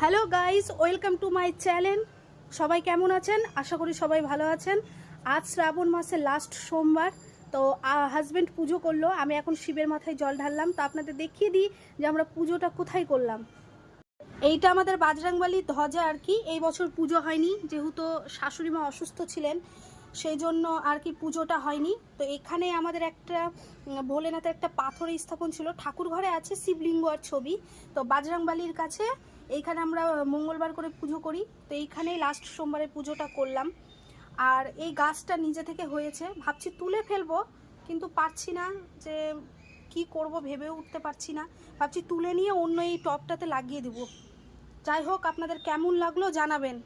Hello guys, welcome to my channel. সবাই কেমন আছেন? আশা করি সবাই ভালো আছেন। আজ শ্রাবণ মাসের লাস্ট সোমবার, তো হাজব্যান্ড পুজো করলো। আমি এখন শিবের মাথায় জল ঢাললাম। তো আপনাদের দেখিয়ে দিই যে আমরা পুজোটা কোথায় করলাম। এইটা আমাদের বাজরাংবালির ধ্বজা আর কি। এই বছর পুজো হয়নি, যেহেতু শাশুড়ি মা অসুস্থ ছিলেন, সেই জন্য আর কি পুজোটা হয়নি। তো এখানে আমাদের একটা ভোলেনাথের একটা পাথরের স্থাপন ছিল, ঠাকুর ঘরে আছে শিবলিঙ্গ আর ছবি। তো বাজরাংবালির কাছে এইখানে আমরা মঙ্গলবার করে পুজো করি। তো এইখানেই লাস্ট সোমবারে পুজোটা করলাম। আর এই গাছটা নিজে থেকে হয়েছে, ভাবছি তুলে ফেলবো, কিন্তু পারছি না, যে কি করব ভেবেও উঠতে পারছি না। ভাবছি তুলে নিয়ে অন্য এই টবটাতে লাগিয়ে দেবো। যাই হোক, আপনাদের কেমন লাগলো জানাবেন।